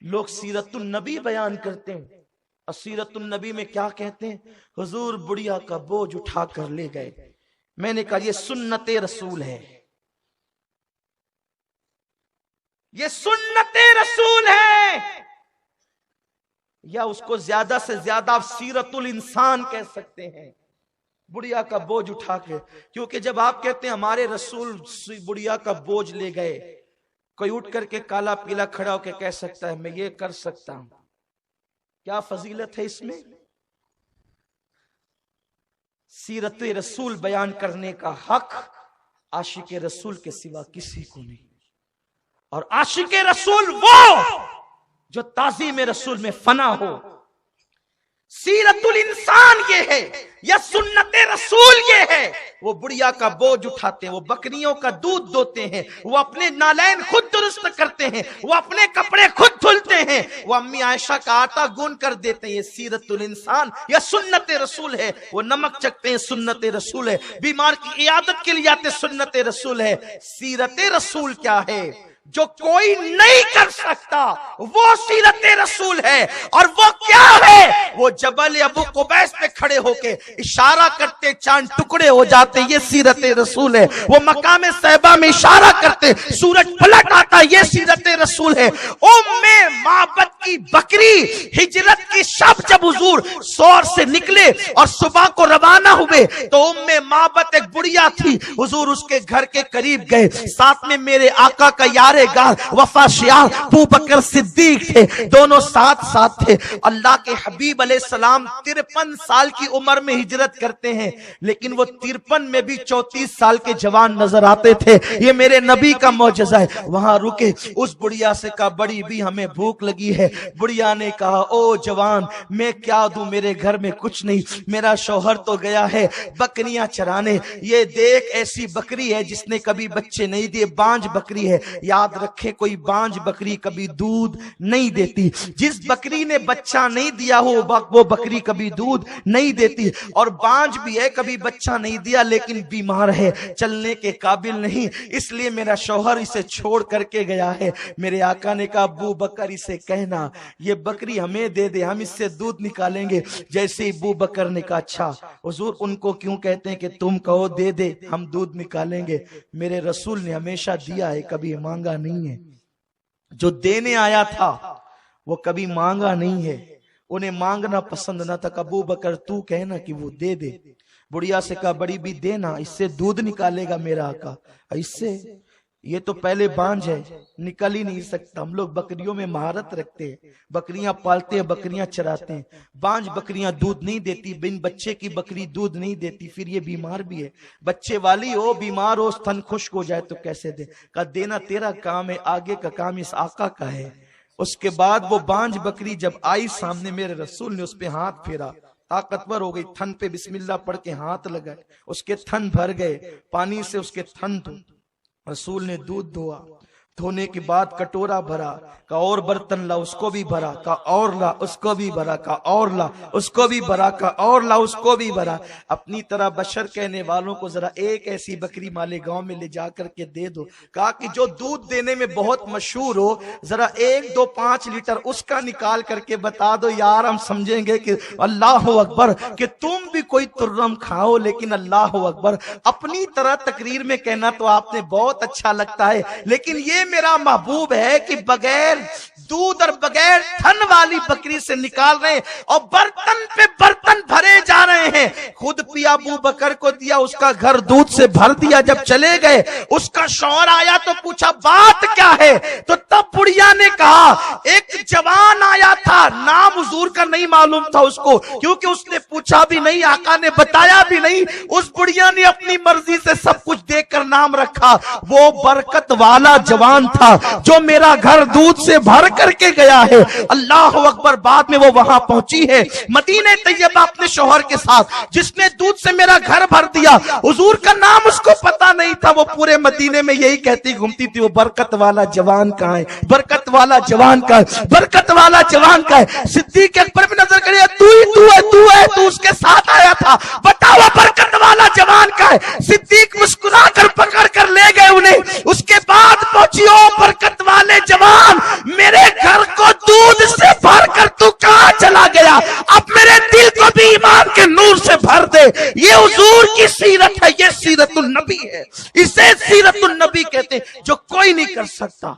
لوگ سیرت النبی بیان کرتے ہیں اور سیرت النبی میں کیا کہتے ہیں؟ حضور بڑھیا کا بوجھ اٹھا کر لے گئے. میں نے کہا یہ سنت رسول ہے، یہ سنت رسول ہے، یا اس کو زیادہ سے زیادہ آپ سیرت الانسان کہہ سکتے ہیں. بڑھیا کا بوجھ اٹھا کے، کیونکہ جب آپ کہتے ہیں ہمارے رسول بڑھیا کا بوجھ لے گئے، کوئی اٹھ کر کے کالا پیلا کھڑا ہو کے کہہ سکتا ہے میں یہ کر سکتا ہوں. کیا فضیلت ہے اس میں؟ سیرت رسول بیان کرنے کا حق عاشق رسول کے سوا کسی کو نہیں. اور عاشق رسول وہ جو تعظیم رسول میں فنا ہو. سیرت الانسان یہ ہے یا سنت رسول یہ ہے. وہ بڑھیا کا بوجھ اٹھاتے ہیں، وہ بکریوں کا دودھ دوتے ہیں، وہ اپنے نالین خود درست کرتے ہیں، وہ اپنے کپڑے خود دھلتے ہیں، وہ امی عائشہ کا آٹا گون کر دیتے ہیں. یہ سیرت الانسان یا سنت رسول ہے. وہ نمک چکتے ہیں، سنت رسول ہے. بیمار کی عیادت کے لیے آتے، سنت رسول ہے. سیرت رسول کیا ہے؟ جو کوئی نہیں کر سکتا وہ سیرت رسول ہے. اور وہ کیا ہے؟ وہ جبل ابو قبیس پہ کھڑے ہو کے اشارہ کرتے چاند ٹکڑے ہو جاتے، یہ سیرت رسول ہے. وہ مقام صحبہ میں اشارہ کرتے سورج پلٹ آتا، یہ سیرت رسول ہے. ام معبد کی بکری ہجرت کی شب جب حضور سور سے نکلے اور صبح کو روانہ ہوئے تو ام معبد ایک بڑھیا تھی. حضور اس کے گھر کے قریب گئے، ساتھ میں میرے آقا کا یار گار وفا شیار ابو بکر صدیق تھے. دونوں ساتھ ساتھ تھے. اللہ کے حبیب علیہ السلام 53 سال کی عمر میں ہجرت کرتے ہیں، لیکن وہ 53 میں بھی 34 سال کے جوان نظر آتے تھے. یہ میرے نبی کا معجزہ ہے. وہاں رکے، اس بڑھیا سے کہا بڑی بھی ہمیں بھوک لگی ہے. بڑھیا نے کہا او جوان میں کیا دوں، میرے گھر میں کچھ نہیں، میرا شوہر تو گیا ہے بکریاں چرانے. یہ دیکھ ایسی بکری ہے جس نے کبھی بچے نہیں دیے، بانج بکری ہے. یاد رکھے کوئی بانج بکری کبھی دودھ نہیں دیتی. جس بکری نے بچہ نہیں دیا ہو وہ بکری کبھی دودھ نہیں دیتی. اور بانج بھی ہے، کبھی بچہ نہیں دیا لیکن بیمار ہے، چلنے کے قابل نہیں، اس لیے میرا شوہر اسے چھوڑ کر کے گیا ہے. میرے آقا نے کہا ابو بکر اسے کہنا یہ بکری ہمیں دے دے، ہم اس سے دودھ نکالیں گے. جیسے ابو بکر نے کہا اچھا حضور ان کو کیوں کہتے ہیں کہ تم کہو دے دے ہم دودھ نکالیں گے. میرے رسول نے ہمیشہ دیا ہے، کبھی مانگا نہیں ہے. جو دینے آیا تھا وہ کبھی مانگا نہیں ہے. انہیں مانگنا پسند نہ تھا. ابو بکر تو کہنا کہ وہ دے دے. بڑھیا سے کہا بڑی بھی دینا، اس سے دودھ نکالے گا میرا آقا. اس سے یہ تو پہلے بانج ہے، نکل ہی نہیں سکتا. ہم لوگ بکریوں میں مہارت رکھتے ہیں، بکریاں پالتے ہیں، بکریاں چراتے ہیں. بانج بکریاں دودھ نہیں دیتی، بن بچے کی بکری دودھ نہیں دیتی. پھر یہ بیمار بھی ہے، بچے والی ہو بیمار ہو تھن خشک ہو جائے تو کیسے دے؟ کہا دینا تیرا کام ہے، آگے کا کام اس آقا کا ہے. اس کے بعد وہ بانج بکری جب آئی سامنے، میرے رسول نے اس پہ ہاتھ پھیرا، طاقتور ہو گئی، تھن پہ بسم اللہ پڑھ کے ہاتھ لگائے، اس کے تھن بھر گئے پانی سے، اس کے تھن دھو. رسول نے دودھ دھوا، دھونے کے بعد کٹورا بھرا، کہا اور برتن لا، اس کو بھی بھرا، کہا اور لا، اس کو بھی بھرا، کہا اور لا، اس کو بھی بھرا، کہا اور لا، اس کو بھی بھرا. اپنی طرح بشر کہنے والوں کو ذرا ایک ایسی بکری مالے گاؤں میں لے جا کر کے دے دو. کہا کہ جو دودھ دینے میں بہت مشہور ہو، ذرا 1 2 5 لیٹر اس کا نکال کر کے بتا دو یار، ہم سمجھیں گے کہ اللہ اکبر، کہ تم بھی کوئی ترم کھاؤ لیکن اللہ اکبر. اپنی طرح تقریر میں کہنا تو آپ نے بہت اچھا لگتا ہے، لیکن یہ میرا محبوب ہے کہ بغیر دودھ اور بغیر تھن والی بکری سے نکال رہے ہیں اور برتن پہ برتن بھرے جا رہے ہیں. خود پیا ابو بکر کو دیا، اس کا گھر دودھ سے بھر دیا. جب چلے گئے اس کا شوہر آیا تو پوچھا بات کیا ہے؟ تو تب بڑھیا نے کہا ایک جوان آیا تھا، نام حضور کا نہیں معلوم تھا اس کو، کیونکہ اس نے پوچھا بھی نہیں، آقا نے بتایا بھی نہیں. اس بڑھیا نے اپنی مرضی سے سب کچھ دیکھ کر نام رکھا. وہ برکت والا جوان تھا جو میرا گھر دودھ سے بھر کر کے گیا ہے. اللہ اکبر. بعد میں وہ وہاں پہنچی ہے مدینہ طیبہ اپنے شوہر کے ساتھ، جس نے دودھ سے میرا گھر بھر دیا. حضور کا نام اس کو پتا نہیں تھا. وہ پورے مدینے میں یہی کہتی گھومتی تھی وہ برکت والا جوان کہاں ہے، برکت والا جوان کہاں ہے، برکت والا جوان کہاں ہے. صدیق اکبر بھی نظر کرے تو اس کے ساتھ آیا تھا، بتاؤ برکت والا جوان کہاں ہے. صدیق مسکرا کر پکڑ کر لے گئے انہیں. اس کے بعد پہنچی او برکت والے جوان، میرے گھر کو دودھ قلبی ایمان کے نور سے بھر دے. یہ حضور کی سیرت ہے, یہ سیرت النبی ہے. اسے سیرت النبی کہتے ہیں جو کوئی نہیں کر سکتا.